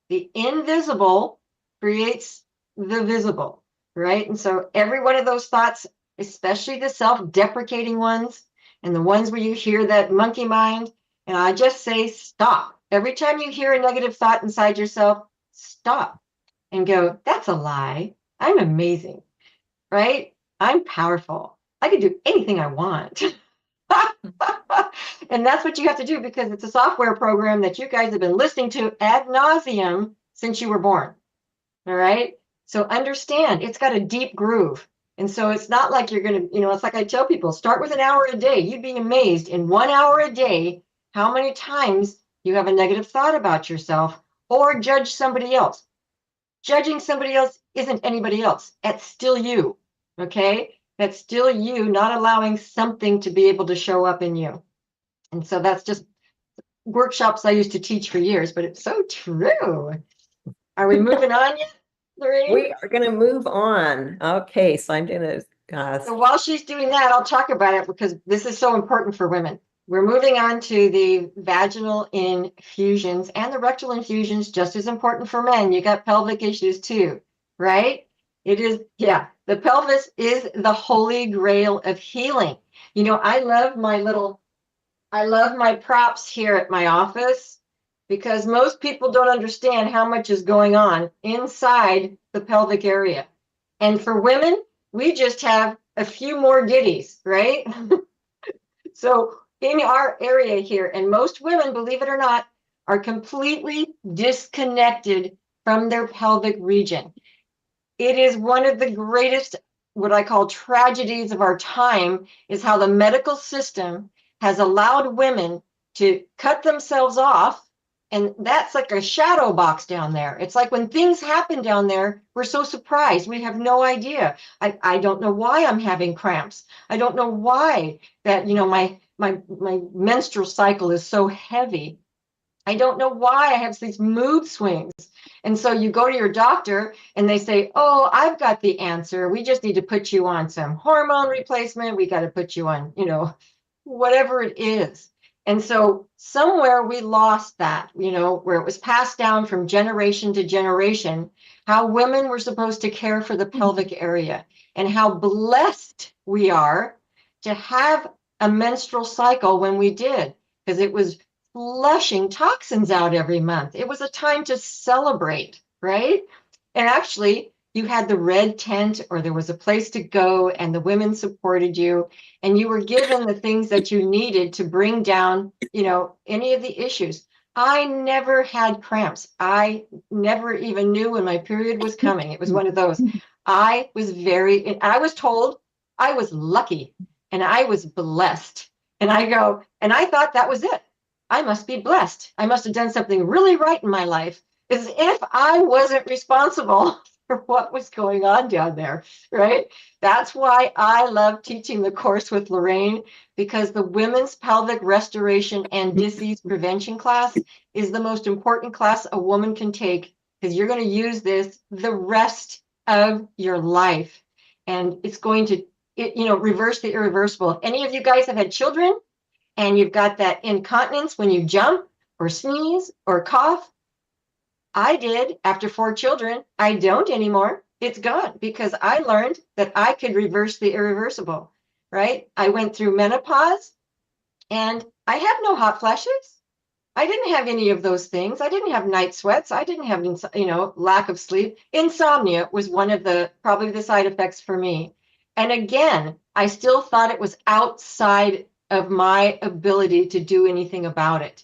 The invisible creates the visible, right? And so every one of those thoughts, especially the self-deprecating ones and the ones where you hear that monkey mind, and I just say stop. Every time you hear a negative thought inside yourself, stop and go, that's a lie. I'm amazing, right? I'm powerful. I can do anything I want. And that's what you have to do because it's a software program that you guys have been listening to ad nauseum since you were born. All right. So understand it's got a deep groove. And so it's not like you're going to, it's like I tell people, start with an hour a day. You'd be amazed in 1 hour a day how many times you have a negative thought about yourself or judge somebody else. Judging somebody else isn't anybody else. That's still you. Okay. That's still you not allowing something to be able to show up in you. And so that's just workshops I used to teach for years, but it's so true. Are we moving on yet, Lorraine? We are going to move on. Okay, so I'm going to. So while she's doing that, I'll talk about it because this is so important for women. We're moving on to the vaginal infusions and the rectal infusions, just as important for men. You got pelvic issues too, right? It is, yeah, the pelvis is the holy grail of healing. I love my props here at my office because most people don't understand how much is going on inside the pelvic area. And for women, we just have a few more ditties, right? So in our area here, and most women, believe it or not, are completely disconnected from their pelvic region. It is one of the greatest, what I call tragedies of our time, is how the medical system has allowed women to cut themselves off. And that's like a shadow box down there. It's like when things happen down there, we're so surprised. We have no idea. I don't know why I'm having cramps. I don't know why that, my menstrual cycle is so heavy. I don't know why I have these mood swings. And so you go to your doctor and they say, oh, I've got the answer. We just need to put you on some hormone replacement. We got to put you on, whatever it is. And so somewhere we lost that, where it was passed down from generation to generation, how women were supposed to care for the pelvic area and how blessed we are to have a menstrual cycle when we did, because it was flushing toxins out every month. It was a time to celebrate, right? And actually, you had the red tent or there was a place to go and the women supported you and you were given the things that you needed to bring down, any of the issues. I never had cramps. I never even knew when my period was coming. It was one of those. I was told I was lucky and I was blessed. And I thought that was it. I must be blessed. I must have done something really right in my life, as if I wasn't responsible for what was going on down there, right? That's why I love teaching the course with Lorraine, because the women's pelvic restoration and disease prevention class is the most important class a woman can take, because you're going to use this the rest of your life. And it's going to, reverse the irreversible. If any of you guys have had children, and you've got that incontinence when you jump or sneeze or cough. I did after 4 children. I don't anymore. It's gone because I learned that I could reverse the irreversible, right? I went through menopause and I have no hot flashes. I didn't have any of those things. I didn't have night sweats. I didn't have, lack of sleep. Insomnia was one of probably the side effects for me. And again, I still thought it was outside of my ability to do anything about it.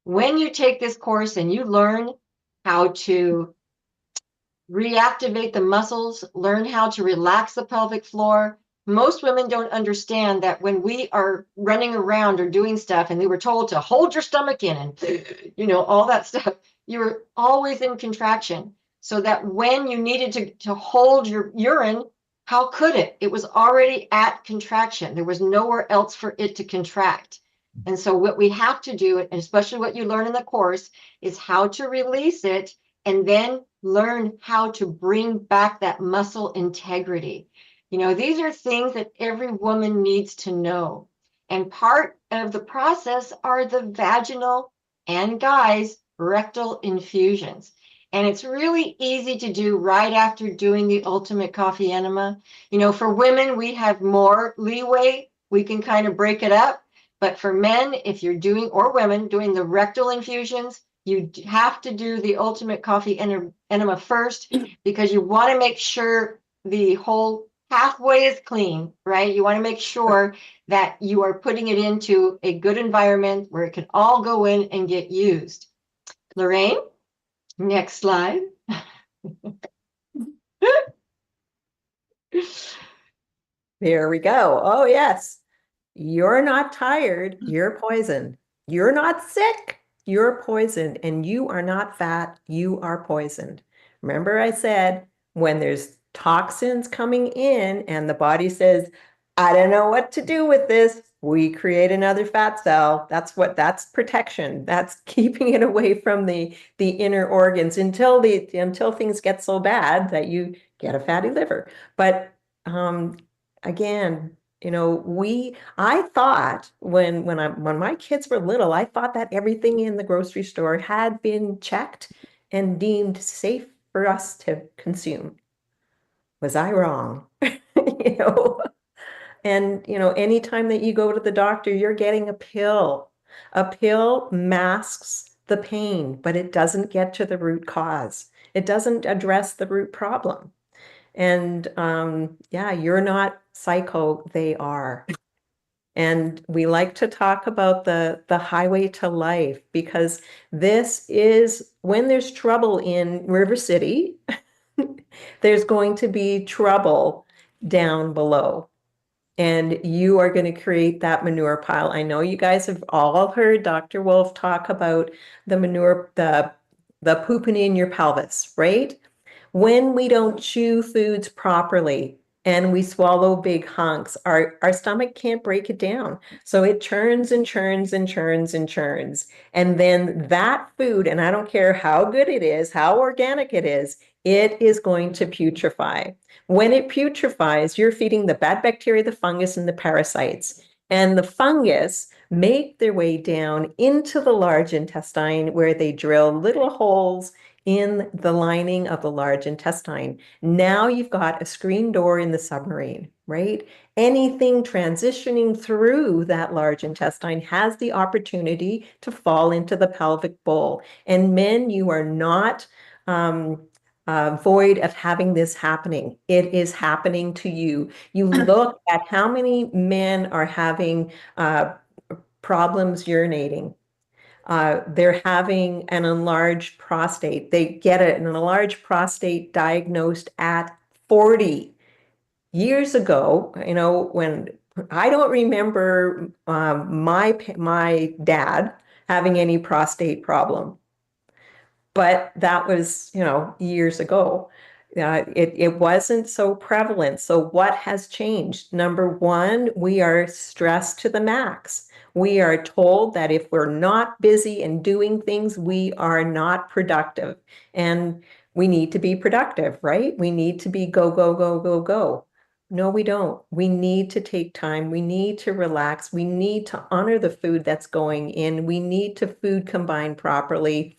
When you take this course and you learn how to reactivate the muscles, learn how to relax the pelvic floor, most women don't understand that when we are running around or doing stuff and they were told to hold your stomach in and, all that stuff, you were always in contraction. So that when you needed to hold your urine, how could it? It was already at contraction. There was nowhere else for it to contract. And so what we have to do, and especially what you learn in the course, is how to release it and then learn how to bring back that muscle integrity. These are things that every woman needs to know. And part of the process are the vaginal and guys, rectal infusions. And it's really easy to do right after doing the ultimate coffee enema. You know, for women, we have more leeway. We can kind of break it up. But for men, if you're doing, or women, doing the rectal infusions, you have to do the ultimate coffee enema first, because you want to make sure the whole pathway is clean, right? You want to make sure that you are putting it into a good environment where it can all go in and get used. Lorraine, next slide. There we go. Oh, yes. You're not tired. You're poisoned. You're not sick. You're poisoned. And you are not fat. You are poisoned. Remember, I said when there's toxins coming in and the body says, I don't know what to do with this, we create another fat cell. That's protection. That's keeping it away from the inner organs until things get so bad that you get a fatty liver. But again, you know, I thought when my kids were little, I thought that everything in the grocery store had been checked and deemed safe for us to consume. Was I wrong? You know, and you know, anytime that you go to the doctor, you're getting a pill. A pill masks the pain, but it doesn't get to the root cause. It doesn't address the root problem. And yeah, you're not psycho, they are. And we like to talk about the highway to life, because this is when there's trouble in River City, there's going to be trouble down below. And you are going to create that manure pile. I know you guys have all heard Dr. Wolfe talk about the manure, the pooping in your pelvis, right? When we don't chew foods properly and we swallow big hunks, our stomach can't break it down. So it churns and churns and churns and churns. And then that food, and I don't care how good it is, how organic it is going to putrefy. When it putrefies, you're feeding the bad bacteria, the fungus, and the parasites. And the fungus make their way down into the large intestine, where they drill little holes in the lining of the large intestine. Now you've got a screen door in the submarine, right? Anything transitioning through that large intestine has the opportunity to fall into the pelvic bowl. And men, you are not void of having this happening. It is happening to you. You look at how many men are having problems urinating. They're having an enlarged prostate. They get an enlarged prostate diagnosed at 40. Years ago, you know, when I don't remember my dad having any prostate problem, but that was, you know, years ago. It wasn't so prevalent. So what has changed? Number one, we are stressed to the max. We are told that if we're not busy and doing things, we are not productive. And we need to be productive, right? We need to be go, go, go, go, go. No, we don't. We need to take time. We need to relax. We need to honor the food that's going in. We need to food combine properly.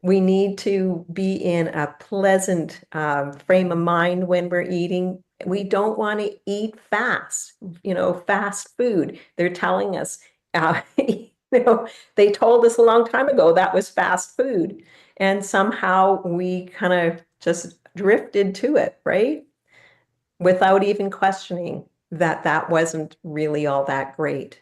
We need to be in a pleasant frame of mind when we're eating. We don't want to eat fast, you know, fast food. They're telling us, you know, they told us a long time ago that was fast food. And somehow we kind of just drifted to it, right? Without even questioning that that wasn't really all that great.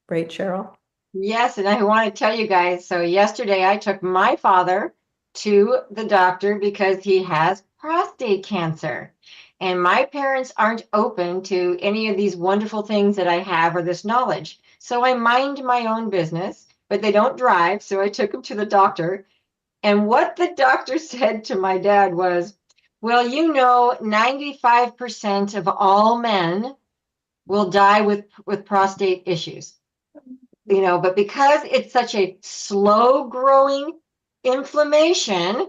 Right, Cheryl? Yes, and I want to tell you guys, so yesterday I took my father to the doctor because he has prostate cancer. And my parents aren't open to any of these wonderful things that I have or this knowledge. So I mind my own business, but they don't drive. So I took him to the doctor. And what the doctor said to my dad was, well, you know, 95% of all men will die with prostate issues. You know, but because it's such a slow growing inflammation,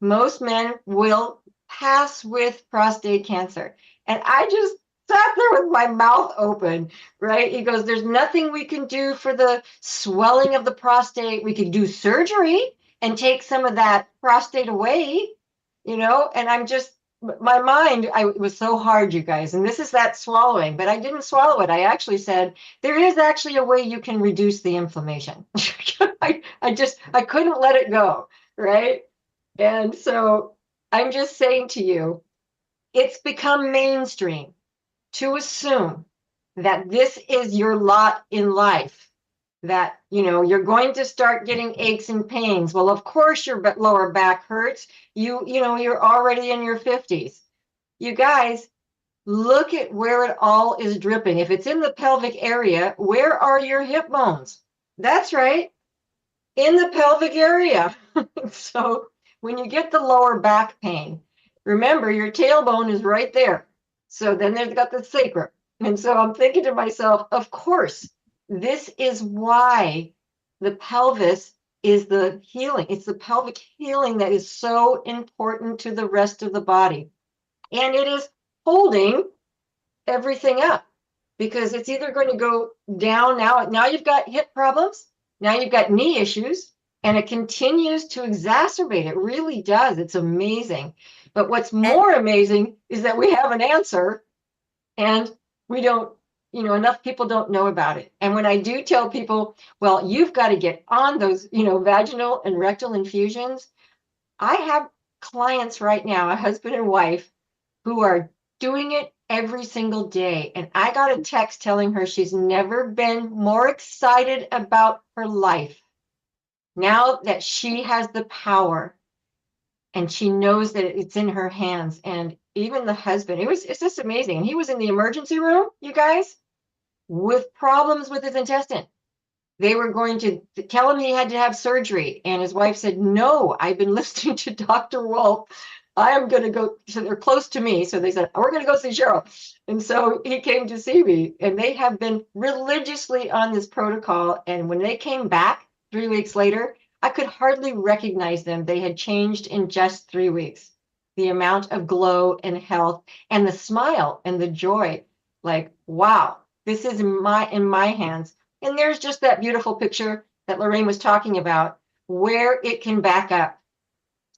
most men will pass with prostate cancer. And I just sat there with my mouth open, right? He goes, there's nothing we can do for the swelling of the prostate. We could do surgery and take some of that prostate away, and I'm just, my mind, it was so hard, you guys. And this is that swallowing, but I didn't swallow it. I actually said, there is actually a way you can reduce the inflammation. I couldn't let it go. Right. And so I'm just saying to you, it's become mainstream to assume that this is your lot in life, that you're going to start getting aches and pains. Well, of course your lower back hurts. You're already in your 50s. You guys, look at where it all is dripping. If it's in the pelvic area, where are your hip bones? That's right, in the pelvic area. So when you get the lower back pain, remember your tailbone is right there. So then they've got the sacrum. And so I'm thinking to myself, of course, this is why the pelvis is the healing. It's the pelvic healing that is so important to the rest of the body. And it is holding everything up, because it's either going to go down now you've got hip problems, now you've got knee issues, and it continues to exacerbate. It really does. It's amazing. But what's more amazing is that we have an answer, and we don't, enough people don't know about it. And when I do tell people, well, you've got to get on those, vaginal and rectal infusions, I have clients right now, a husband and wife, who are doing it every single day. And I got a text telling her she's never been more excited about her life now that she has the power and she knows that it's in her hands. And even the husband, it's just amazing. And he was in the emergency room, you guys, with problems with his intestine. They were going to tell him he had to have surgery. And his wife said, no, I've been listening to Dr. Wolfe. I am going to go. So they're close to me. So they said, we're going to go see Cheryl. And so he came to see me, and they have been religiously on this protocol. And when they came back 3 weeks later, I could hardly recognize them. They had changed in just 3 weeks. The amount of glow and health and the smile and the joy, like, wow, this is in my hands. And there's just that beautiful picture that Lorraine was talking about, where it can back up,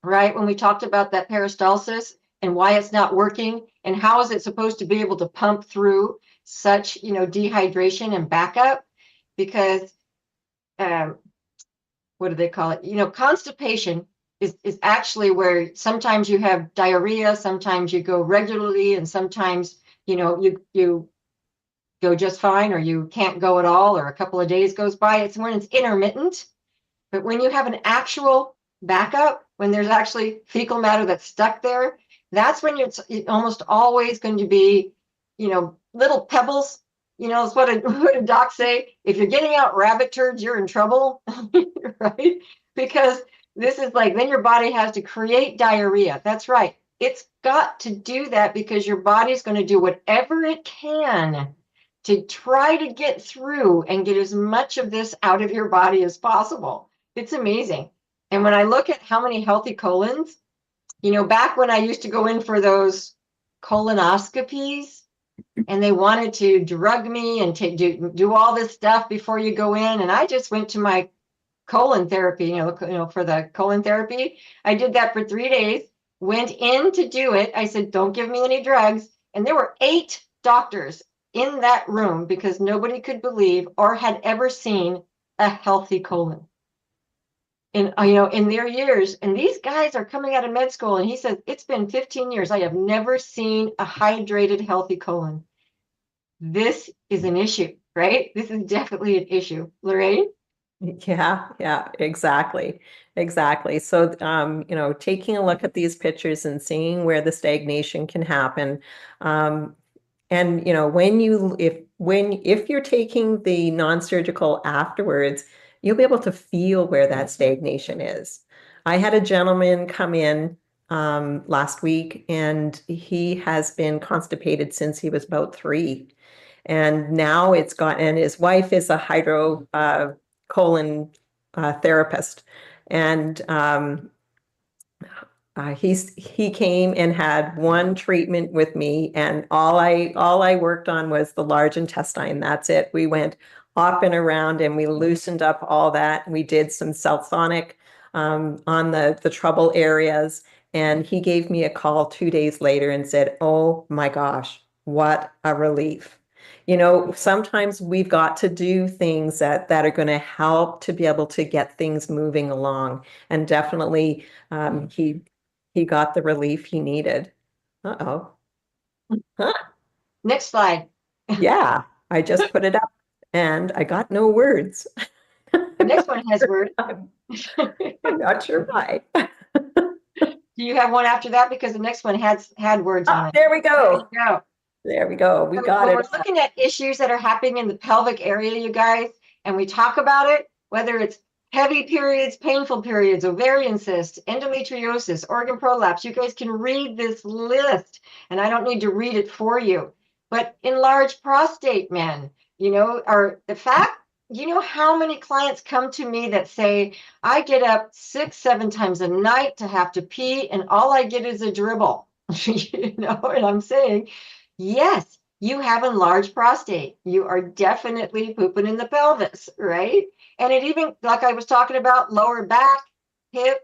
right? When we talked about that peristalsis and why it's not working, and how is it supposed to be able to pump through such, dehydration and backup? Because what do they call it? Constipation is actually where sometimes you have diarrhea, sometimes you go regularly, and sometimes, you go just fine, or you can't go at all, or a couple of days goes by. It's when it's intermittent. But when you have an actual backup, when there's actually fecal matter that's stuck there, that's when it's almost always going to be, little pebbles. It's what a doc say. If you're getting out rabbit turds, you're in trouble, right? Because this is like, then your body has to create diarrhea. That's right. It's got to do that, because your body's going to do whatever it can to try to get through and get as much of this out of your body as possible. It's amazing. And when I look at how many healthy colons, back when I used to go in for those colonoscopies, and they wanted to drug me and do all this stuff before you go in, and I just went to my colon therapy, for the colon therapy. I did that for 3 days, went in to do it. I said, don't give me any drugs. And there were 8 doctors in that room, because nobody could believe or had ever seen a healthy colon in their years. And these guys are coming out of med school, and he says, it's been 15 years. I have never seen a hydrated, healthy colon. This is an issue, right? This is definitely an issue. Lorraine? Yeah, exactly. So, taking a look at these pictures and seeing where the stagnation can happen. And, if you're taking the non-surgical afterwards, you'll be able to feel where that stagnation is. I had a gentleman come in last week, and he has been constipated since he was about 3. And now and his wife is a colon therapist, and he came and had one treatment with me, and all I worked on was the large intestine. That's it. We went up and around, and we loosened up all that. We did some salsonic on the trouble areas. And he gave me a call 2 days later and said, "Oh my gosh, what a relief." Sometimes we've got to do things that are going to help to be able to get things moving along. And definitely, he got the relief he needed. Uh-oh. Huh. Next slide. Yeah, I just put it up and I got no words. The next one has words. I'm not sure why. Do you have one after that? Because the next one had words on Oh, it. there we There you go. go. There we go. We So got when it. we're looking at issues that are happening in the pelvic area, you guys, and we talk about it, whether it's heavy periods, painful periods, ovarian cysts, endometriosis, organ prolapse, you guys can read this list, and I don't need to read it for you. But enlarged prostate men, are the fact, how many clients come to me that say, I get up 6, 7 times a night to have to pee, and all I get is a dribble. And I'm saying, yes, you have enlarged prostate. You are definitely pooping in the pelvis, right? And it even, like I was talking about, lower back, hip,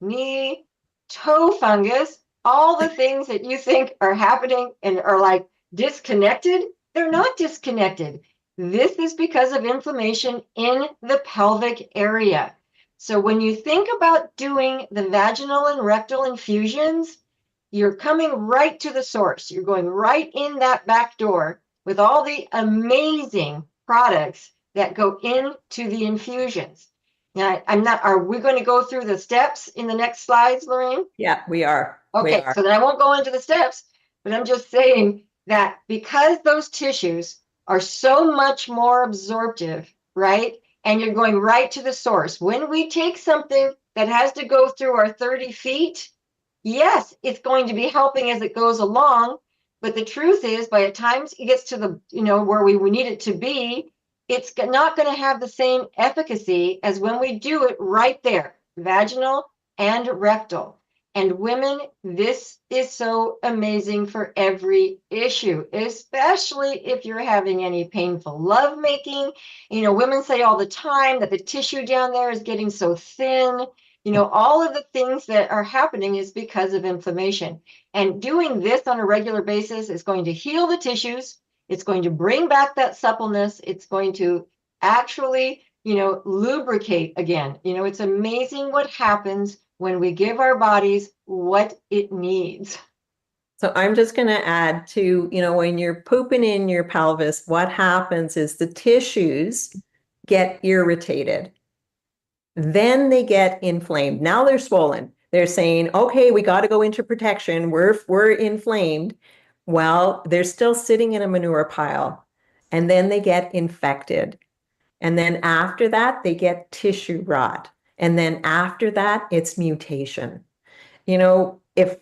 knee, toe fungus, all the things that you think are happening and are like disconnected, they're not disconnected. This is because of inflammation in the pelvic area. So when you think about doing the vaginal and rectal infusions, you're coming right to the source. You're going right in that back door with all the amazing products that go into the infusions. Now, are we going to go through the steps in the next slides, Lorraine? Yeah, we are. We Okay, are. so then I won't go into the steps, but I'm just saying that because those tissues are so much more absorptive, right? And you're going right to the source. When we take something that has to go through our 30 feet, yes, it's going to be helping as it goes along. But the truth is, by the time it gets to the, where we need it to be, it's not going to have the same efficacy as when we do it right there, vaginal and rectal. And women, this is so amazing for every issue, especially if you're having any painful lovemaking. Women say all the time that the tissue down there is getting so thin. All of the things that are happening is because of inflammation. And doing this on a regular basis is going to heal the tissues. It's going to bring back that suppleness. It's going to actually, lubricate again. It's amazing what happens when we give our bodies what it needs. So I'm just going to add to, when you're pooping in your pelvis, what happens is the tissues get irritated. Then they get inflamed. Now they're swollen. They're saying, okay, we got to go into protection. We're inflamed. Well, they're still sitting in a manure pile. And then they get infected. And then after that, they get tissue rot. And then after that, it's mutation. If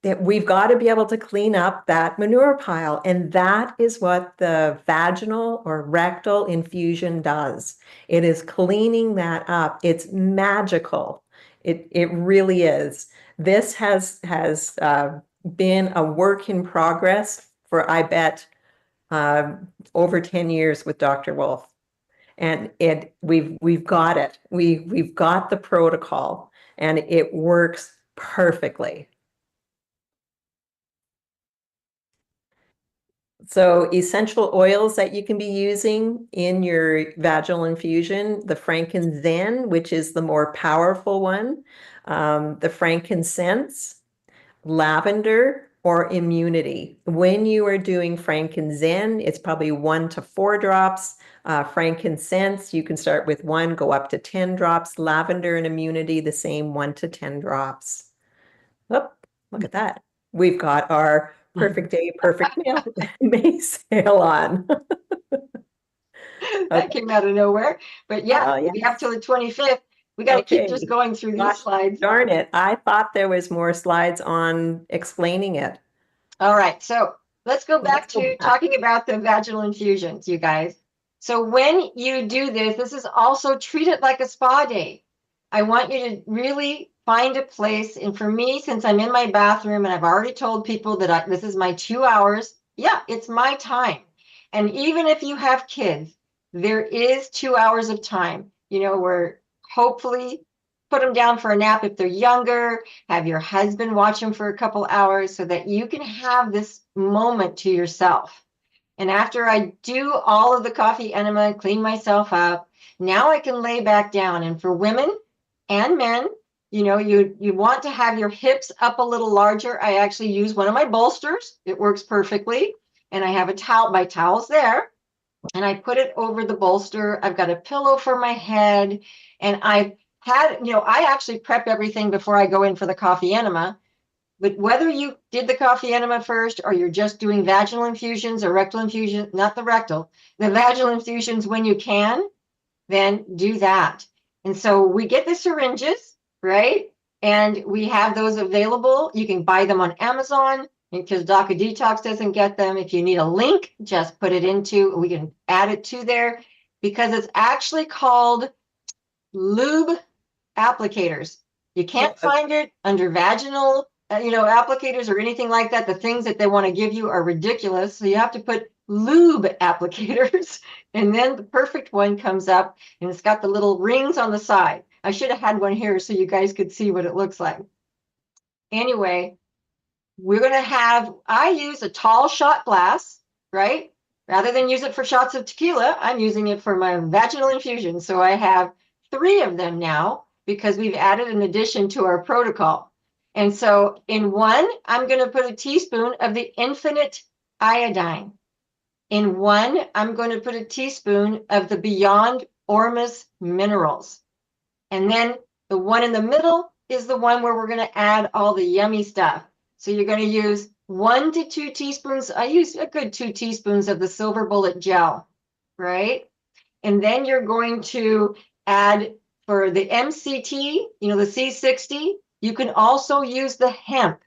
that we've got to be able to clean up that manure pile. And that is what the vaginal or rectal infusion does. It is cleaning that up. It's magical. It really is. This has been a work in progress for, I bet, over 10 years with Dr. Wolfe. And we've got it. We've got the protocol and it works perfectly. So essential oils that you can be using in your vaginal infusion, the frankincense, which is the more powerful one, the frankincense, lavender, or immunity. When you are doing frankincense, it's probably 1 to 4 drops. Frankincense, you can start with 1, go up to 10 drops. Lavender and immunity, the same 1 to 10 drops. Oh, look at that. We've got our perfect day, perfect meal May sale on. That Okay. came out of nowhere. But yeah, Oh, we have yes. till the 25th. We got to keep just Okay. going through these Gosh slides. darn it. I thought there was more slides on explaining it. All right, so let's go back Let's go to back. talking about the vaginal infusions, you guys. So when you do this, this is also treat it like a spa day. I want you to really find a place. And for me, since I'm in my bathroom and I've already told people that this is my 2 hours, yeah, it's my time. And even if you have kids, there is 2 hours of time, where hopefully put them down for a nap if they're younger, have your husband watch them for a couple hours so that you can have this moment to yourself. And after I do all of the coffee enema, clean myself up, now I can lay back down. And for women and men, you want to have your hips up a little larger. I actually use one of my bolsters. It works perfectly. And I have my towel's there. And I put it over the bolster. I've got a pillow for my head. And I actually prep everything before I go in for the coffee enema. But whether you did the coffee enema first or you're just doing vaginal infusions or rectal infusion, not the rectal, the vaginal infusions when you can, then do that. And so we get the syringes, right? And we have those available. You can buy them on Amazon because DACA Detox doesn't get them. If you need a link, just put it we can add it to there because it's actually called lube applicators. You can't find it under vaginal applicators or anything like that. The things that they want to give you are ridiculous. So you have to put lube applicators and then the perfect one comes up and it's got the little rings on the side. I should have had one here so you guys could see what it looks like. Anyway, I use a tall shot glass, right? Rather than use it for shots of tequila, I'm using it for my vaginal infusion. So I have 3 of them now because we've added an addition to our protocol. And so in one, I'm going to put a teaspoon of the infinite iodine. In one, I'm going to put a teaspoon of the Beyond Ormus minerals. And then the one in the middle is the one where we're going to add all the yummy stuff. So you're going to use 1 to 2 teaspoons. I use a good 2 teaspoons of the silver bullet gel, right? And then you're going to add for the MCT, the C60, you can also use the hemp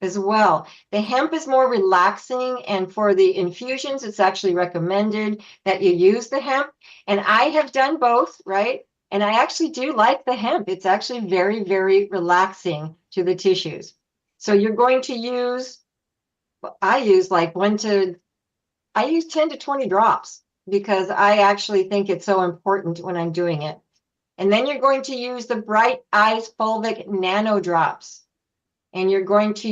as well. The hemp is more relaxing, and for the infusions, it's actually recommended that you use the hemp. And I have done both, right? And I actually do like the hemp. It's actually very, very relaxing to the tissues. So you're going to use, I use 10 to 20 drops because I actually think it's so important when I'm doing it. And then you're going to use the Bright Eyes Fulvic Nano Drops. And you're going to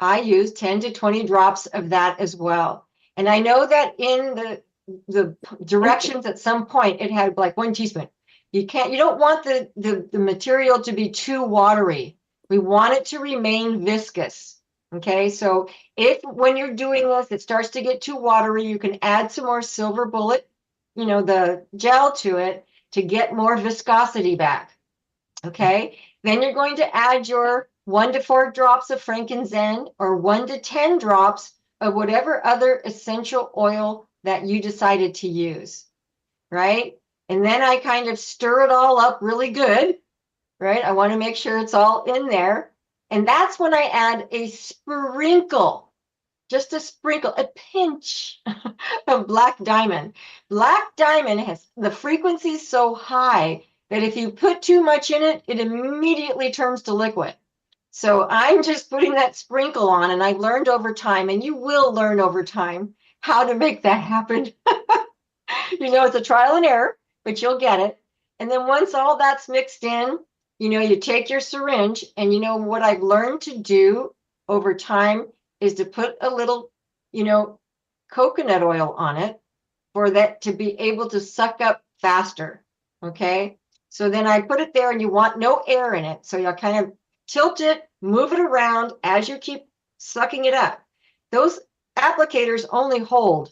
I use 10 to 20 drops of that as well. And I know that in the directions at some point, it had like 1 teaspoon. You don't want the material to be too watery. We want it to remain viscous. Okay, so if when you're doing this, it starts to get too watery, you can add some more silver bullet, the gel to it to get more viscosity back. Okay, then you're going to add your 1 to 4 drops of frankincense or 1 to 10 drops of whatever other essential oil that you decided to use, right? And then I kind of stir it all up really good, right? I want to make sure it's all in there. And that's when I add a sprinkle, just a sprinkle, a pinch of black diamond. Black diamond has the frequency so high that if you put too much in it, it immediately turns to liquid. So I'm just putting that sprinkle on, and I've learned over time, and you will learn over time how to make that happen. It's a trial and error, but you'll get it. And then once all that's mixed in, you take your syringe, and what I've learned to do over time is to put a little, coconut oil on it for that to be able to suck up faster. Okay. So then I put it there, and you want no air in it. So you'll kind of tilt it, move it around as you keep sucking it up. Those applicators only hold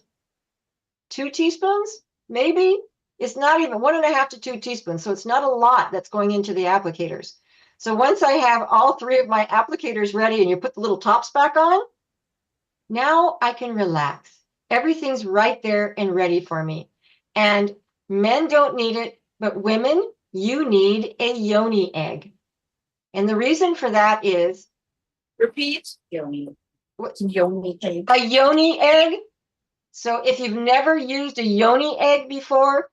2 teaspoons, maybe. It's not even 1.5 to 2 teaspoons. So it's not a lot that's going into the applicators. So once I have all 3 of my applicators ready and you put the little tops back on, now I can relax. Everything's right there and ready for me. And men don't need it, but women, you need a yoni egg. And the reason for that is, Repeat. Yoni. What's yoni egg? A yoni egg. So if you've never used a yoni egg before,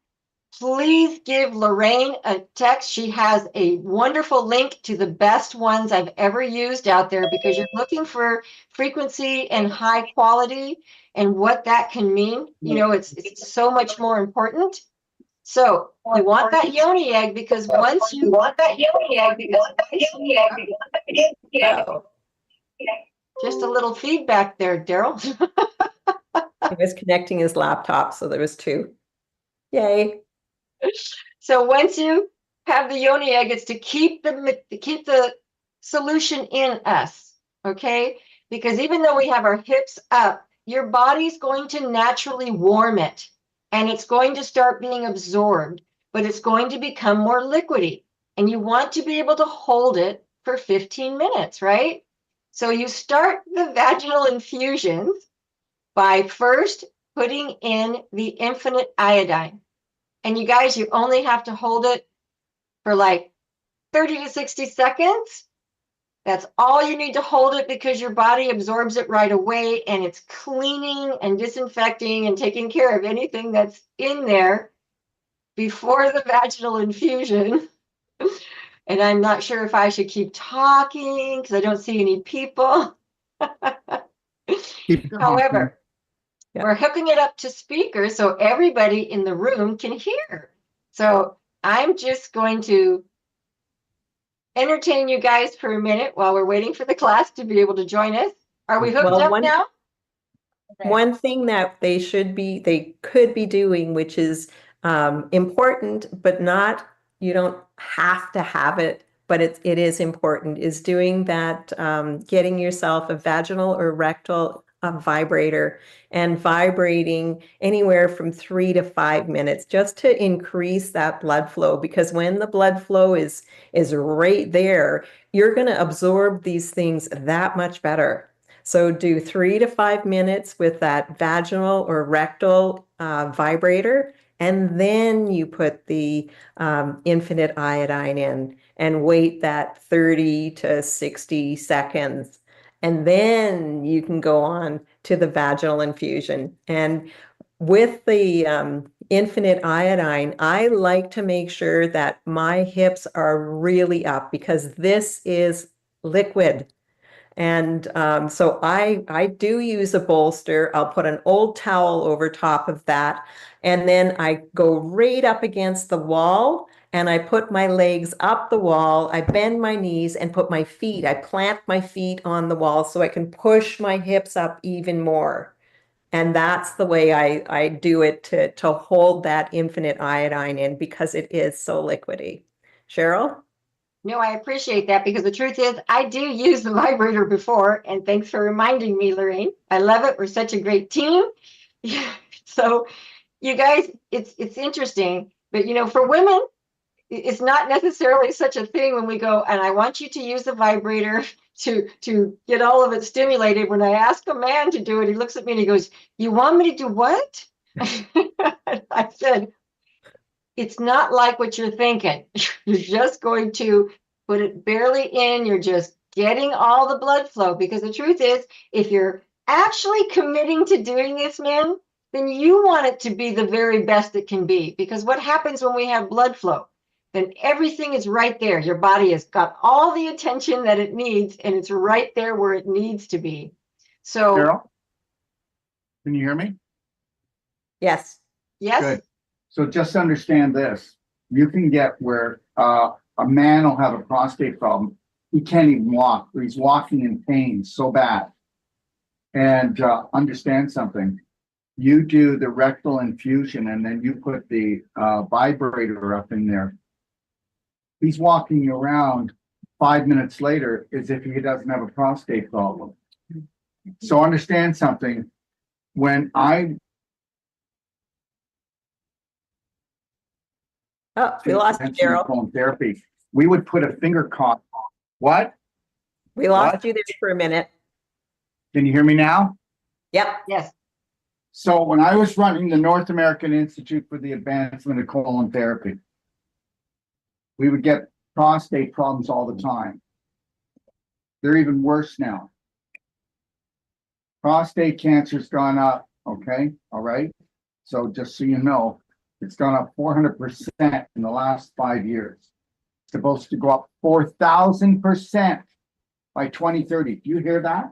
please give Lorraine a text. She has a wonderful link to the best ones I've ever used out there because you're looking for frequency and high quality and what that can mean. It's so much more important. So you want that yoni egg because once you want that yoni egg because Oh, just a little feedback there, Daryl. he was connecting his laptop, so there was two. Yay. So once you have the yoni egg, it's to keep the solution in us, okay? Because even though we have our hips up, your body's going to naturally warm it, and it's going to start being absorbed, but it's going to become more liquidy, and you want to be able to hold it for 15 minutes, right? So you start the vaginal infusions by first putting in the infinite iodine. And you guys, you only have to hold it for like 30 to 60 seconds. That's all you need to hold it because your body absorbs it right away, and it's cleaning and disinfecting and taking care of anything that's in there before the vaginal infusion. And I'm not sure if I should keep talking because I don't see any people. However, Yeah. we're hooking it up to speakers so everybody in the room can hear. So I'm just going to entertain you guys for a minute while we're waiting for the class to be able to join us. Are we hooked Well, up now? One thing that they could be doing, which is important, but not, you don't have to have it, but it is important, is doing that, getting yourself a vaginal or rectal vibrator and vibrating anywhere from 3 to 5 minutes just to increase that blood flow. Because when the blood flow is right there, you're going to absorb these things that much better. So do 3 to 5 minutes with that vaginal or rectal vibrator, and then you put the infinite iodine in and wait that 30 to 60 seconds. And then you can go on to the vaginal infusion. And with the infinite iodine, I like to make sure that my hips are really up because this is liquid. And so I do use a bolster. I'll put an old towel over top of that. And then I go right up against the wall and I put my legs up the wall. I bend my knees and I plant my feet on the wall so I can push my hips up even more. And that's the way I do it to hold that infinite iodine in because it is so liquidy. Cheryl? No, I appreciate that because the truth is I do use the vibrator before, and thanks for reminding me, Lorraine. I love it. We're such a great team. So you guys, it's interesting, but for women, it's not necessarily such a thing when we go, and I want you to use the vibrator to get all of it stimulated. When I ask a man to do it, he looks at me and he goes, "You want me to do what?" I said, it's not like what you're thinking. You're just going to put it barely in. You're just getting all the blood flow because the truth is, if you're actually committing to doing this, men, then you want it to be the very best it can be. Because what happens when we have blood flow? Then everything is right there. Your body has got all the attention that it needs, and it's right there where it needs to be. So, Carol, can you hear me? Yes. yes. Good. So just understand this. You can get where a man will have a prostate problem. He can't even walk, or he's walking in pain so bad. And understand something. You do the rectal infusion and then you put the vibrator up in there. He's walking around 5 minutes later as if he doesn't have a prostate problem. So understand something. When I Oh, we lost you, Daryl. therapy, we would put a finger cuff. What? We lost What? you there for a minute. Can you hear me now? Yep. Yes. So when I was running the North American Institute for the Advancement of Colon Therapy, we would get prostate problems all the time. They're even worse now. Prostate cancer's gone up, okay? All right? So just so you know, it's gone up 400% in the last 5 years. It's supposed to go up 4,000% by 2030. Do you hear that?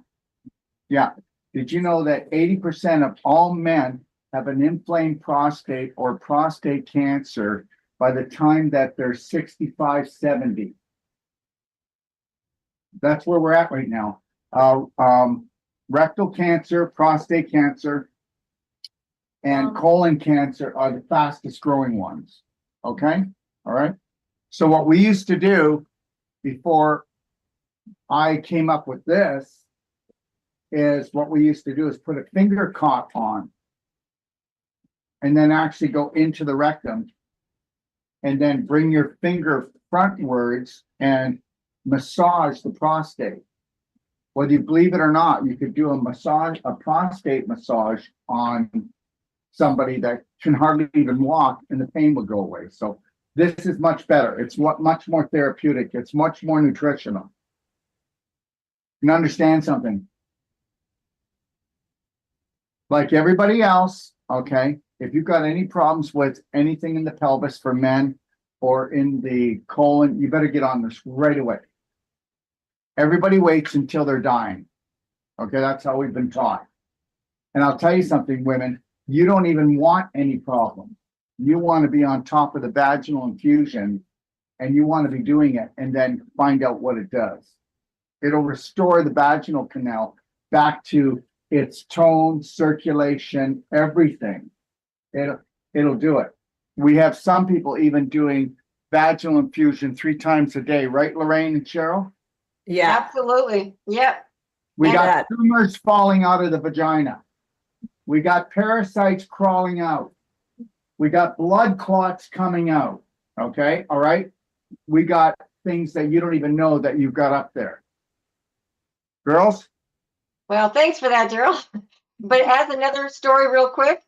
Yeah. Did you know that 80% of all men have an inflamed prostate or prostate cancer by the time that they're 65, 70. That's where we're at right now. Rectal cancer, prostate cancer, and colon cancer are the fastest growing ones. Okay? All right. So what we used to do before I came up with this is what we used to do is put a finger cup on and then actually go into the rectum and then bring your finger frontwards and massage the prostate. Whether you believe it or not, you could do a prostate massage on somebody that can hardly even walk and the pain will go away. So this is much better. It's much more therapeutic. It's much more nutritional. You understand something? Like everybody else, okay, if you've got any problems with anything in the pelvis for men or in the colon, you better get on this right away. Everybody waits until they're dying. Okay, that's how we've been taught. And I'll tell you something, women, you don't even want any problem. You want to be on top of the vaginal infusion and you want to be doing it and then find out what it does. It'll restore the vaginal canal back to its tone, circulation, everything. It'll do it. We have some people even doing vaginal infusion 3 times a day, right, Lorraine and Cheryl? Yeah. Absolutely. Yep. We And got tumors falling out of the vagina. We got parasites crawling out. We got blood clots coming out. Okay, all right? We got things that you don't even know that you've got up there. Girls? Well, thanks for that, Daryl. But as another story real quick,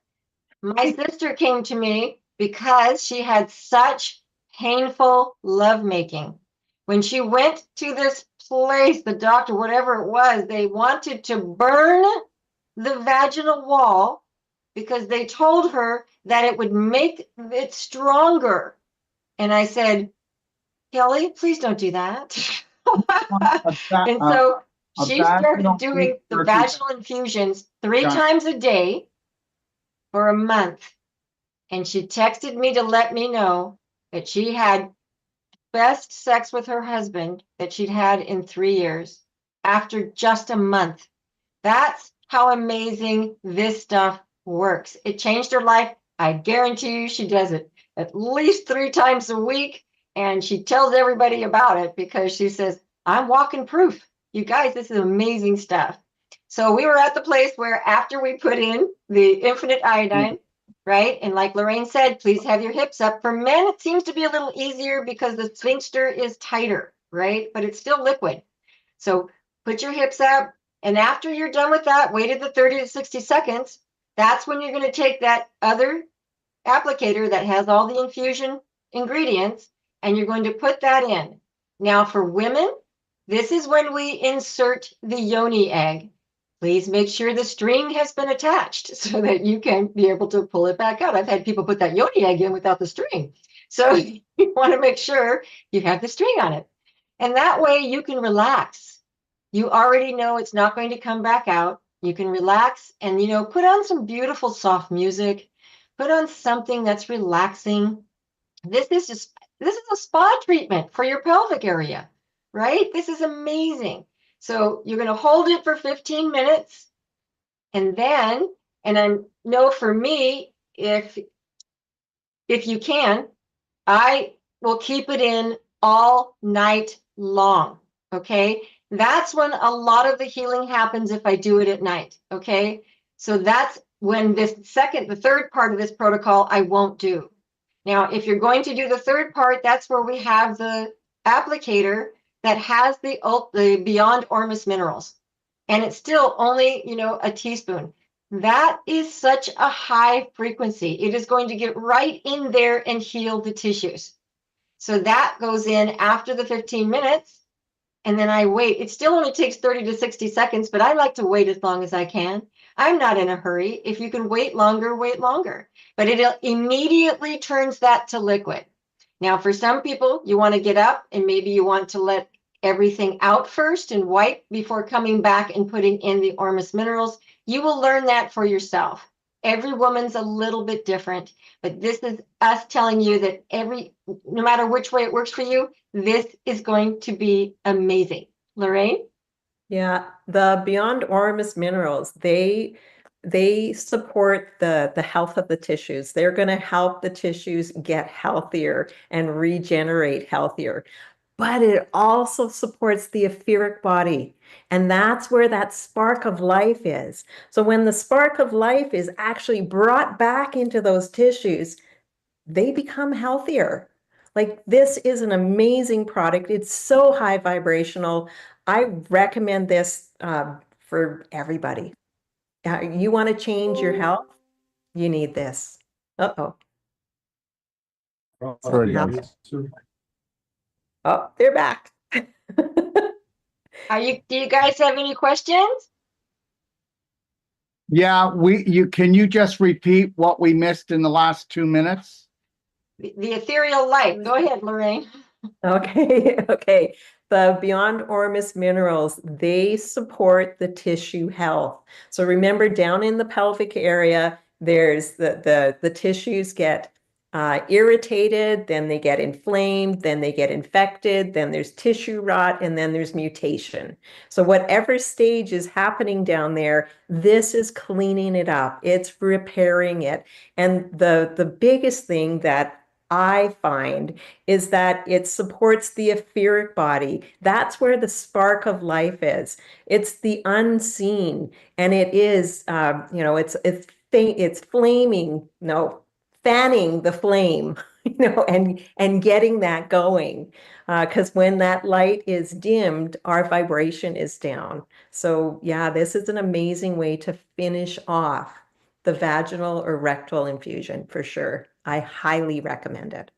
my sister came to me because she had such painful lovemaking. When she went to this place, the doctor, whatever it was, they wanted to burn the vaginal wall because they told her that it would make it stronger. And I said, Kelly, please don't do that. And so she started doing the vaginal infusions 3 times a day for a month. And she texted me to let me know that she had best sex with her husband that she'd had in 3 years after just a month. That's how amazing this stuff works. It changed her life. I guarantee you she does it at least 3 times a week. And she tells everybody about it because she says, I'm walking proof. You guys, this is amazing stuff. So we were at the place where after we put in the infinite iodine, right? And like Lorraine said, please have your hips up. For men, it seems to be a little easier because the sphincter is tighter, right? But it's still liquid. So put your hips up. And after you're done with that, waited the 30 to 60 seconds. That's when you're going to take that other applicator that has all the infusion ingredients, and you're going to put that in. Now for women, this is when we insert the yoni egg. Please make sure the string has been attached so that you can be able to pull it back out. I've had people put that yoni egg in without the string. So you want to make sure you have the string on it. And that way you can relax. You already know it's not going to come back out. You can relax and, put on some beautiful soft music. Put on something that's relaxing. This is a spa treatment for your pelvic area, right? This is amazing. So you're going to hold it for 15 minutes. And then, and I know for me, if you can, I will keep it in all night long. Okay. That's when a lot of the healing happens if I do it at night. Okay. So that's when the third part of this protocol, I won't do. Now, if you're going to do the third part, that's where we have the applicator that has the Beyond Ormus minerals. And it's still only, a teaspoon. That is such a high frequency. It is going to get right in there and heal the tissues. So that goes in after the 15 minutes. And then I wait. It still only takes 30 to 60 seconds, but I like to wait as long as I can. I'm not in a hurry. If you can wait longer, wait longer. But it immediately turns that to liquid. Now, for some people, you want to get up and maybe you want to let everything out first and wipe before coming back and putting in the Ormus minerals. You will learn that for yourself. Every woman's a little bit different, but this is us telling you that no matter which way it works for you, this is going to be amazing. Lorraine? Yeah, the Beyond Ormus minerals, they support the health of the tissues. They're going to help the tissues get healthier and regenerate healthier. But it also supports the etheric body. And that's where that spark of life is. So when the spark of life is actually brought back into those tissues, they become healthier. Like, this is an amazing product. It's so high vibrational. I recommend this for everybody. You want to change your health? You need this. Uh-oh. Sorry, Now- guys. Oh, they're back. Do you guys have any questions? Yeah, can you just repeat what we missed in the last 2 minutes? The ethereal light. Go ahead, Lorraine. Okay, okay. The Beyond Ormus minerals, they support the tissue health. So remember, down in the pelvic area, there's the tissues get irritated, then they get inflamed, then they get infected, then there's tissue rot, and then there's mutation. So whatever stage is happening down there, this is cleaning it up. It's repairing it. And the biggest thing that I find is that it supports the etheric body. That's where the spark of life is. It's the unseen, and it is, it's flaming, fanning the flame, and getting that going. Because when that light is dimmed, our vibration is down. So yeah, this is an amazing way to finish off the vaginal or rectal infusion for sure. I highly recommend it.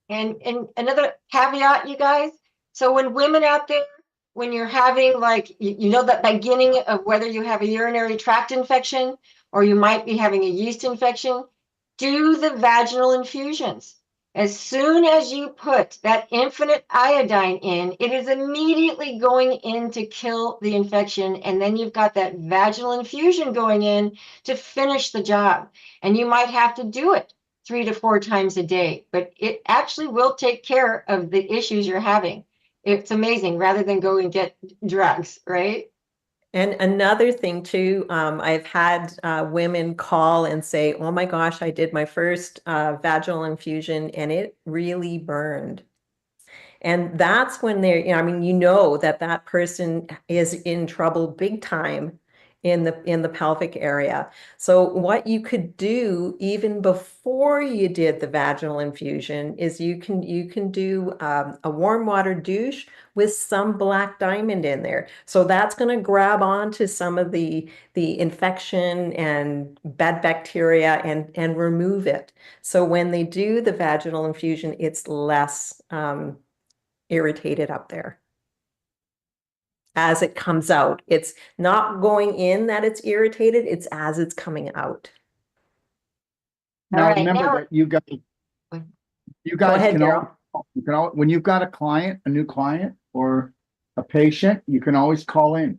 And another caveat, you guys. So when women out there, when you're having that beginning of whether you have a urinary tract infection or you might be having a yeast infection, do the vaginal infusions. As soon as you put that infinite iodine in, it is immediately going in to kill the infection. And then you've got that vaginal infusion going in to finish the job. And you might have to do it 3 to 4 times a day, but it actually will take care of the issues you're having. It's amazing, rather than go and get drugs, right? And another thing too, I've had women call and say, oh my gosh, I did my first vaginal infusion and it really burned. And that's when they're, that person is in trouble big time in the pelvic area. So what you could do even before you did the vaginal infusion is you can do a warm water douche with some black diamond in there. So that's going to grab onto some of the infection and bad bacteria and remove it. So when they do the vaginal infusion, it's less irritated up there. As it comes out, it's not going in that it's irritated, it's as it's coming out. Now, right, remember now- that you guys Go ahead, can when you've got a new client or a patient, you can always call in.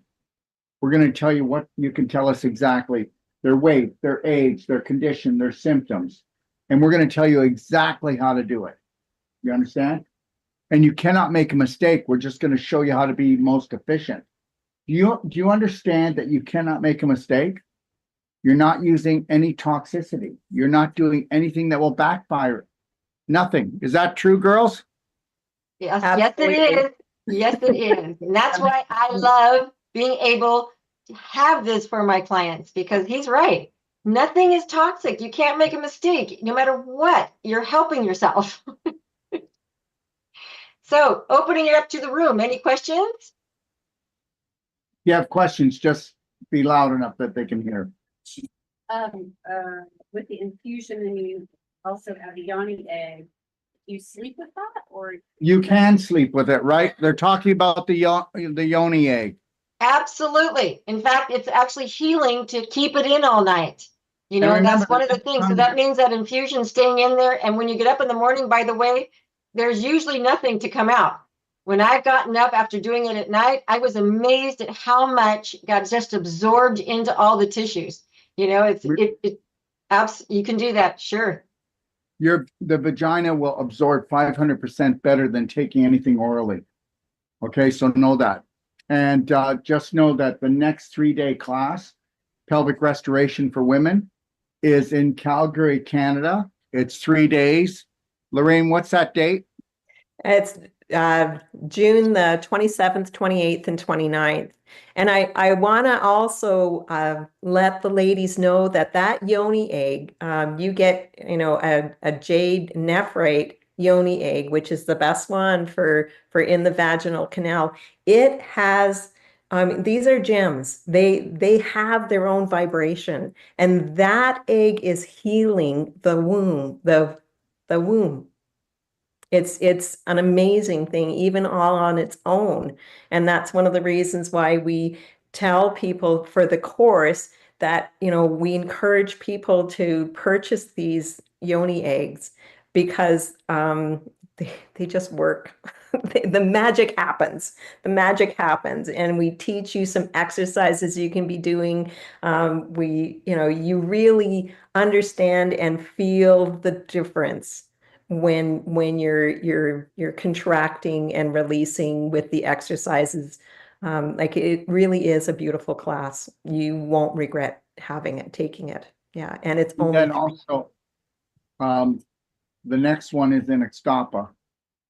We're going to tell you what you can tell us exactly their weight, their age, their condition, their symptoms. And we're going to tell you exactly how to do it. You understand? And you cannot make a mistake. We're just going to show you how to be most efficient. Do you understand that you cannot make a mistake? You're not using any toxicity. You're not doing anything that will backfire. Nothing. Is that true, girls? Yes, Absolutely. yes, it is. Yes, it is. And that's why I love being able to have this for my clients, because he's right. Nothing is toxic. You can't make a mistake. No matter what, you're helping yourself. So opening it up to the room. Any questions? If you have questions, just be loud enough that they can hear. With the infusion, and you also have the yoni egg, you sleep with that, or You can sleep with it, right? They're talking about the yoni egg. Absolutely. In fact, it's actually healing to keep it in all night. You know, And remember, that's one of the things. So that means that infusion staying in there. And when you get up in the morning, by the way, there's usually nothing to come out. When I've gotten up after doing it at night, I was amazed at how much got just absorbed into all the tissues. You know, You can do that, sure. The vagina will absorb 500% better than taking anything orally. Okay, so know that. And just know that the next 3-day class, Pelvic Restoration for Women, is in Calgary, Canada. It's 3 days. Lorraine, what's that date? It's June the 27th, 28th, and 29th. And I want to also let the ladies know that yoni egg, you get, a jade nephrite yoni egg, which is the best one for in the vaginal canal. It has, these are gems. They have their own vibration, and that egg is healing the womb, the womb. It's an amazing thing, even all on its own. And that's one of the reasons why we tell people for the course that, we encourage people to purchase these yoni eggs because they just work. The magic happens. The magic happens. And we teach you some exercises you can be doing. You really understand and feel the difference when you're contracting and releasing with the exercises. Like it really is a beautiful class. You won't regret taking it. Yeah. And it's And only then also, the next one is in Ixtapa,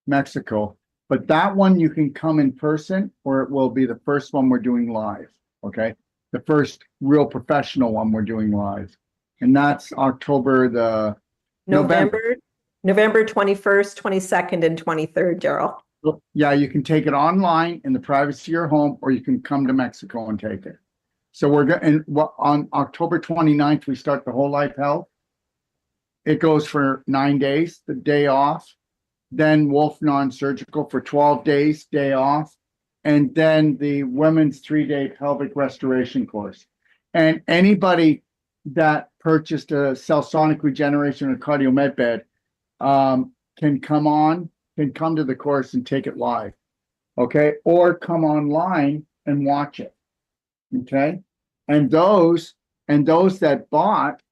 Mexico. But that one you can come in person, or it will be the first one we're doing live. Okay, the first real professional one we're doing live, and that's October the November 21st, 22nd, and 23rd, Daryl. Yeah, you can take it online in the privacy of your home, or you can come to Mexico and take it. So we're going on October 29th, we start the Whole Life Health. It goes for 9 days, the day off. Then Wolfe Non-Surgical for 12 days, day off. And then the women's 3-day pelvic restoration course. And anybody that purchased a cell sonic regeneration or cardio med bed can come to the course and take it live. Okay. Or come online and watch it. Okay. And those that bought,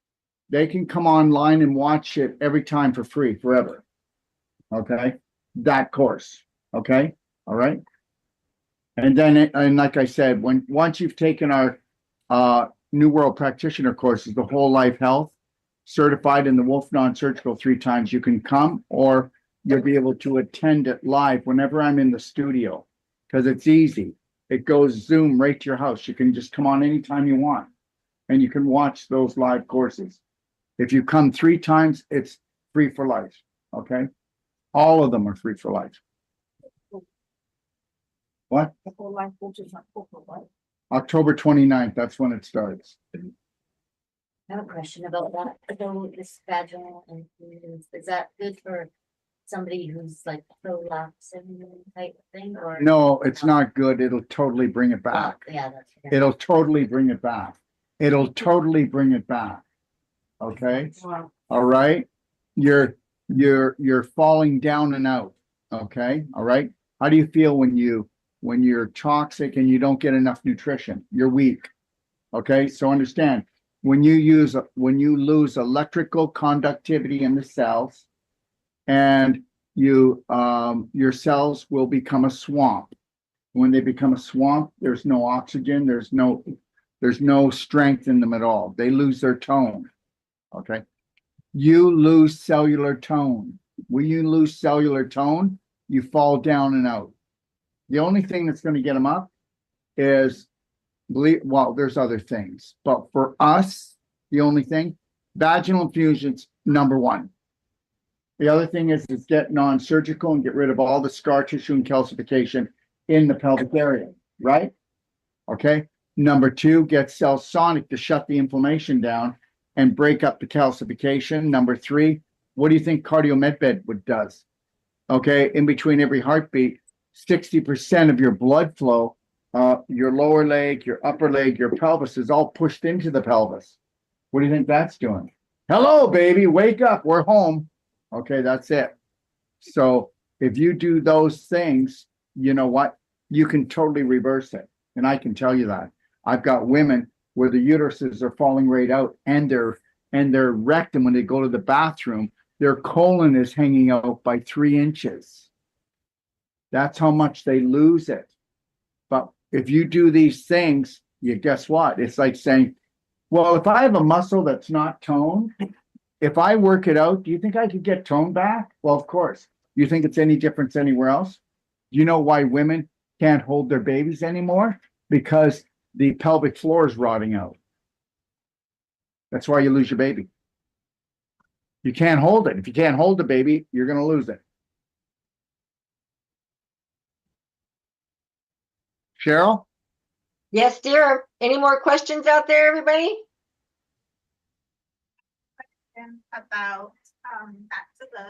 they can come online and watch it every time for free forever. Okay. That course. Okay. All right. And then, and like I said, once you've taken our New World Practitioner courses, the Whole Life Health, certified in the Wolfe Non-Surgical 3 times, you can come, or you'll be able to attend it live whenever I'm in the studio, because it's easy. It goes Zoom right to your house. You can just come on anytime you want, and you can watch those live courses. If you come 3 times, it's free for life. Okay. All of them are free for life. What? The whole life will just not for what? October 29th, that's when it starts. I have a question about that. So this vaginal infusion, is that good for somebody who's like prolapsing type thing, or? No, it's not good. It'll totally bring it back. Yeah, that's. It'll totally bring it back. It'll totally bring it back. Okay. Wow. All right. You're falling down and out. Okay. All right. How do you feel when you're toxic and you don't get enough nutrition? You're weak. Okay. So understand, when you lose electrical conductivity in the cells, and your cells will become a swamp. When they become a swamp, there's no oxygen, there's no strength in them at all. They lose their tone. Okay. You lose cellular tone. When you lose cellular tone, you fall down and out. The only thing that's going to get them up is, well, there's other things, but for us, the only thing, vaginal infusions, number 1. The other thing is get non-surgical and get rid of all the scar tissue and calcification in the pelvic area, right? Okay. Number 2, get cell sonic to shut the inflammation down and break up the calcification. Number 3, what do you think cardio med bed does? Okay. In between every heartbeat, 60% of your blood flow, your lower leg, your upper leg, your pelvis is all pushed into the pelvis. What do you think that's doing? Hello, baby, wake up. We're home. Okay, that's it. So if you do those things, you know what? You can totally reverse it. And I can tell you that. I've got women where the uteruses are falling right out and and their rectum, when they go to the bathroom, their colon is hanging out by 3 inches. That's how much they lose it. But if you do these things, you guess what? It's like saying, well, if I have a muscle that's not toned, if I work it out, do you think I could get tone back? Well, of course. You think it's any difference anywhere else? Do you know why women can't hold their babies anymore? Because the pelvic floor is rotting out. That's why you lose your baby. You can't hold it. If you can't hold the baby, you're going to lose it. Cheryl? Yes, dear. Any more questions out there, everybody? About back to the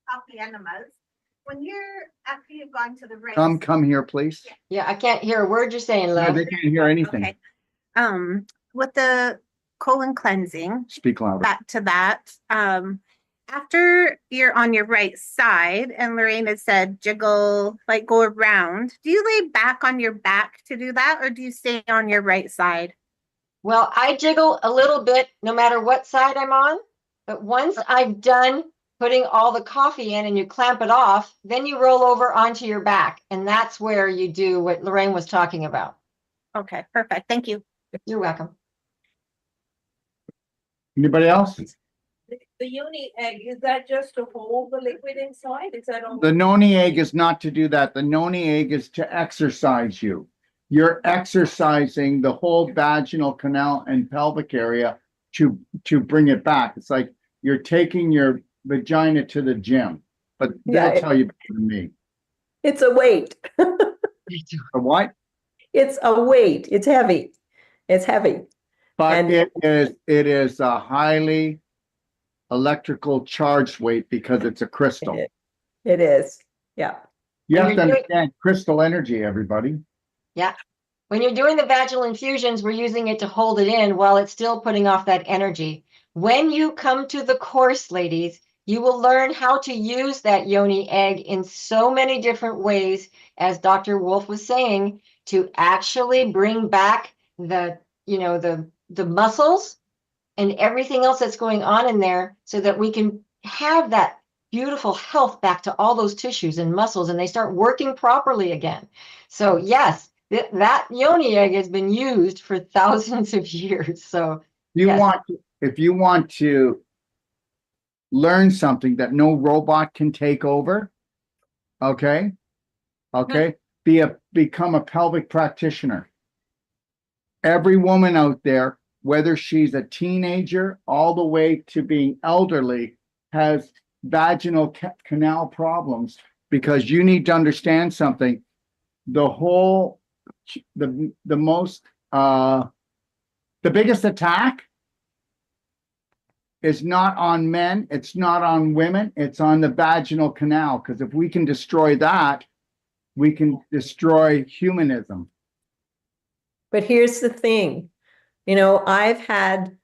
healthy enemas. When you're after you've gone to the race. Come here, please. Yeah, I can't hear a word you're saying, No, love. they can't hear anything. Okay. With the colon cleansing, Speak louder. back to that. After you're on your right side, and Lorraine had said jiggle, like go around. Do you lay back on your back to do that, or do you stay on your right side? Well, I jiggle a little bit no matter what side I'm on. But once I've done putting all the coffee in and you clamp it off, then you roll over onto your back. And that's where you do what Lorraine was talking about. Okay, perfect. Thank you. You're welcome. Anybody else? The yoni egg, is that just to hold the liquid inside? Is that all? The noni egg is not to do that. The noni egg is to exercise you. You're exercising the whole vaginal canal and pelvic area to bring it back. It's like you're taking your vagina to the gym, but they'll Yeah, tell you better than me. It's a weight. A what? It's a weight. It's heavy. It's heavy. But And- it is a highly electrical charged weight because it's a crystal. It is. Yeah. You have And to you're doing- understand crystal energy, everybody. When you're doing the vaginal infusions, we're using it to hold it in while it's still putting off that energy. When you come to the course, ladies, you will learn how to use that yoni egg in so many different ways, as Dr. Wolfe was saying, to actually bring back the muscles and everything else that's going on in there so that we can have that beautiful health back to all those tissues and muscles and they start working properly again. So yes, that yoni egg has been used for thousands of years. So yes. If you want to learn something that no robot can take over, okay, become a pelvic practitioner. Every woman out there, whether she's a teenager all the way to being elderly, has vaginal canal problems, because you need to understand something. The biggest attack is not on men, it's not on women, it's on the vaginal canal. Because if we can destroy that, we can destroy humanism. But here's the thing, I've had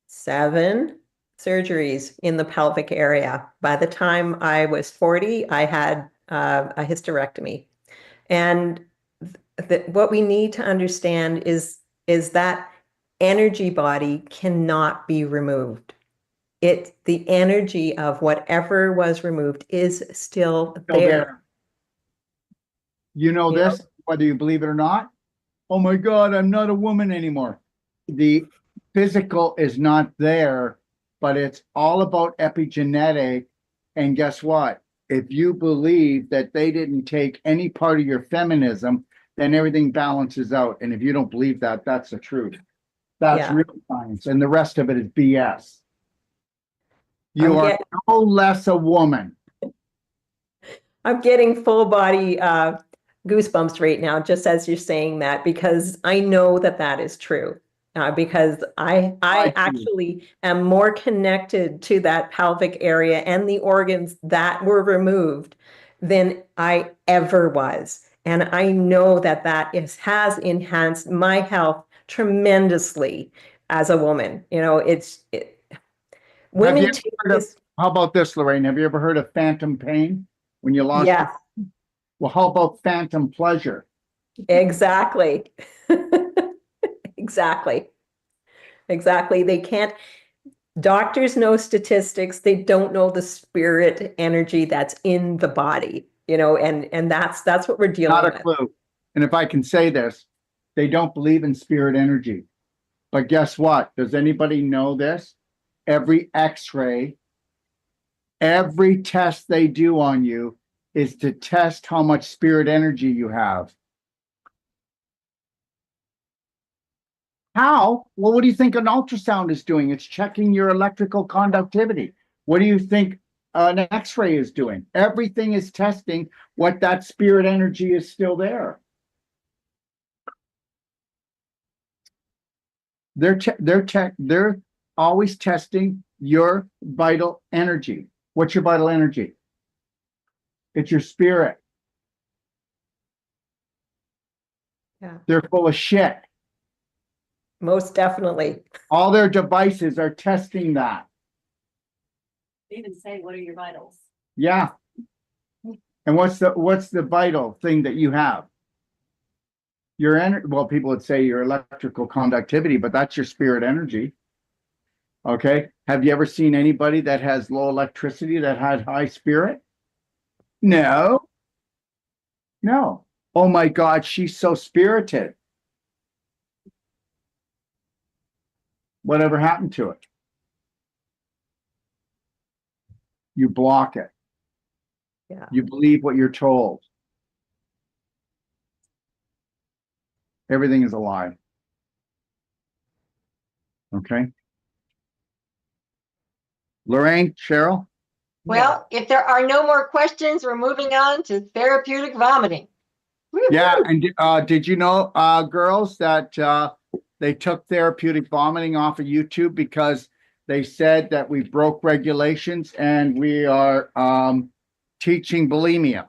7 surgeries in the pelvic area. By the time I was 40, I had a hysterectomy. And what we need to understand is that energy body cannot be removed. The energy of whatever was removed is still there. You know You know? this, whether you believe it or not. Oh my God, I'm not a woman anymore. The physical is not there, but it's all about epigenetic. And guess what? If you believe that they didn't take any part of your feminism, then everything balances out. And if you don't believe that, that's the truth. That's Yeah. real science. And the rest of it is BS. You are no less a woman. I'm getting full body goosebumps right now, just as you're saying that, because I know that is true. Because I actually am more connected to that pelvic area and the organs that were removed than I ever was. And I know that has enhanced my health tremendously as a woman. Women you take ever heard of- this. How about this, Lorraine? Have you ever heard of phantom pain when you lost? Yeah, Well, how about phantom pleasure? exactly. Exactly. They can't. Doctors know statistics. They don't know the spirit energy that's in the body, and that's what we're dealing Not a with. clue. And if I can say this, they don't believe in spirit energy. But guess what? Does anybody know this? Every X-ray, every test they do on you is to test how much spirit energy you have. How? Well, what do you think an ultrasound is doing? It's checking your electrical conductivity. What do you think an X-ray is doing? Everything is testing what that spirit energy is still there. They're always testing your vital energy. What's your vital energy? It's your spirit. Yeah. They're full of shit. Most definitely. All their devices are testing that. They even say, what are your vitals? Yeah. And what's the vital thing that you have? Your energy. Well, people would say your electrical conductivity, but that's your spirit energy. Okay. Have you ever seen anybody that has low electricity that had high spirit? No. No. Oh my God, she's so spirited. Whatever happened to it? You block it. Yeah. You believe what you're told. Everything is a lie. Okay. Lorraine, Cheryl? Well, if there are no more questions, we're moving on to therapeutic vomiting. Yeah, Woo-hoo! and did you know, girls, that they took therapeutic vomiting off of YouTube because they said that we broke regulations and we are teaching bulimia.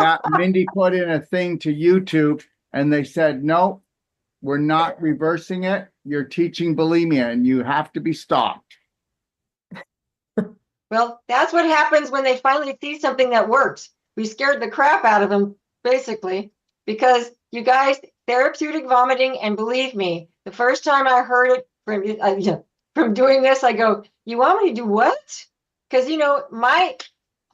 Yeah, Mindy put in a thing to YouTube and they said, no, we're not reversing it. You're teaching bulimia and you have to be stopped. Well, that's what happens when they finally see something that works. We scared the crap out of them, basically, because you guys, therapeutic vomiting, and believe me, the first time I heard it from doing this, I go, you want me to do what? Because, my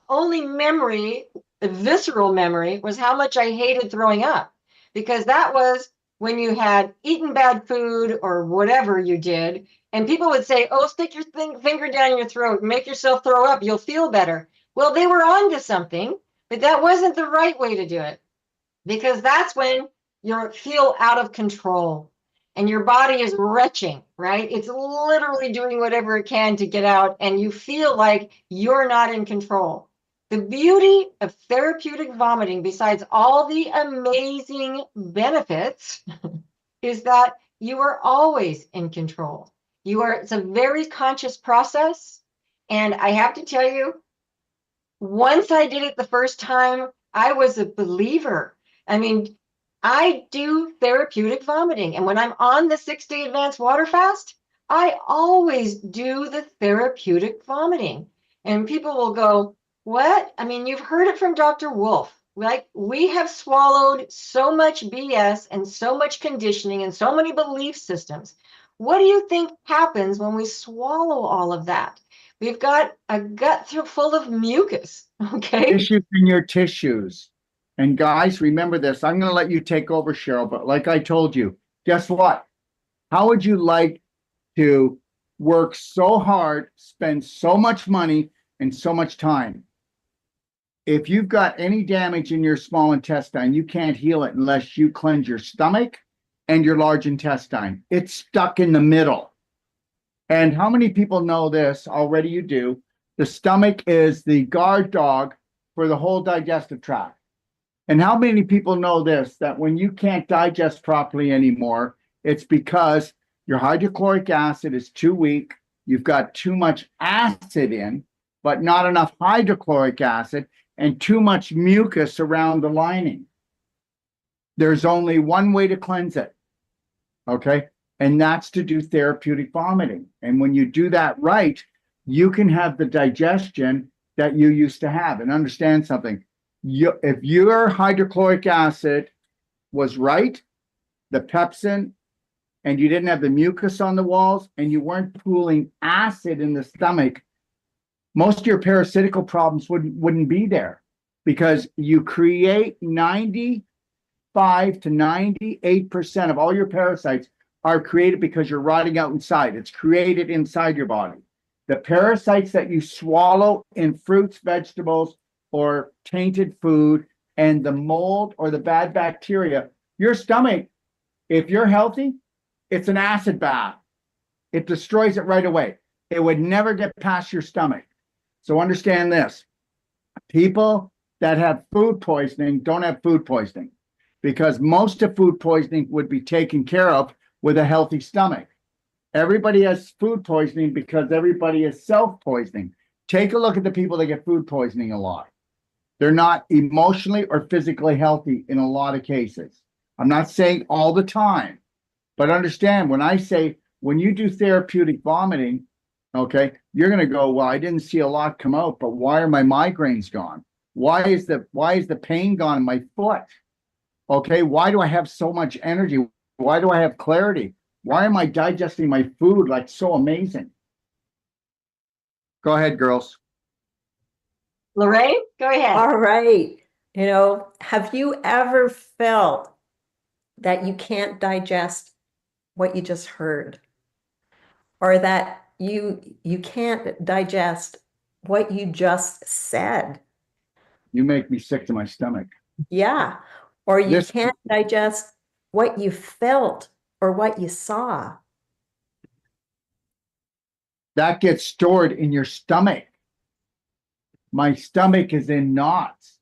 only memory, the visceral memory, was how much I hated throwing up, because that was when you had eaten bad food or whatever you did. And people would say, oh, stick your finger down your throat, make yourself throw up, you'll feel better. Well, they were onto something, but that wasn't the right way to do it, because that's when you feel out of control and your body is retching, right? It's literally doing whatever it can to get out, and you feel like you're not in control. The beauty of therapeutic vomiting, besides all the amazing benefits, is that you are always in control. It's a very conscious process. And I have to tell you, once I did it the first time, I was a believer. I mean, I do therapeutic vomiting. And when I'm on the 6-day advanced water fast, I always do the therapeutic vomiting. And people will go, what? I mean, you've heard it from Dr. Wolfe. Like, we have swallowed so much BS and so much conditioning and so many belief systems. What do you think happens when we swallow all of that? We've got a gut full of mucus, okay? Issues in your tissues. And guys, remember this. I'm going to let you take over, Cheryl, but like I told you, guess what? How would you like to work so hard, spend so much money and so much time? If you've got any damage in your small intestine, you can't heal it unless you cleanse your stomach and your large intestine. It's stuck in the middle. And how many people know this? Already you do. The stomach is the guard dog for the whole digestive tract. And how many people know this, that when you can't digest properly anymore, it's because your hydrochloric acid is too weak, you've got too much acid in, but not enough hydrochloric acid, and too much mucus around the lining. There's only one way to cleanse it, okay? And that's to do therapeutic vomiting. And when you do that right, you can have the digestion that you used to have. And understand something. If your hydrochloric acid was right, the pepsin and you didn't have the mucus on the walls, and you weren't pooling acid in the stomach, most of your parasitical problems wouldn't be there, because you create 95 to 98% of all your parasites are created because you're rotting out inside. It's created inside your body. The parasites that you swallow in fruits, vegetables, or tainted food, and the mold or the bad bacteria, your stomach, if you're healthy, it's an acid bath. It destroys it right away. It would never get past your stomach. So understand this. People that have food poisoning don't have food poisoning, because most of food poisoning would be taken care of with a healthy stomach. Everybody has food poisoning because everybody is self-poisoning. Take a look at the people that get food poisoning a lot. They're not emotionally or physically healthy in a lot of cases. I'm not saying all the time, but understand when I say, when you do therapeutic vomiting, okay, you're going to go, well, I didn't see a lot come out, but why are my migraines gone? Why is the pain gone in my foot? Okay, why do I have so much energy? Why do I have clarity? Why am I digesting my food like so amazing? Go ahead, girls. Lorraine, go ahead. All right. Have you ever felt that you can't digest what you just heard? Or that you can't digest what you just said? You make me sick to my stomach. Yeah. Or you This- can't digest what you felt or what you saw. That gets stored in your stomach. My stomach is in knots.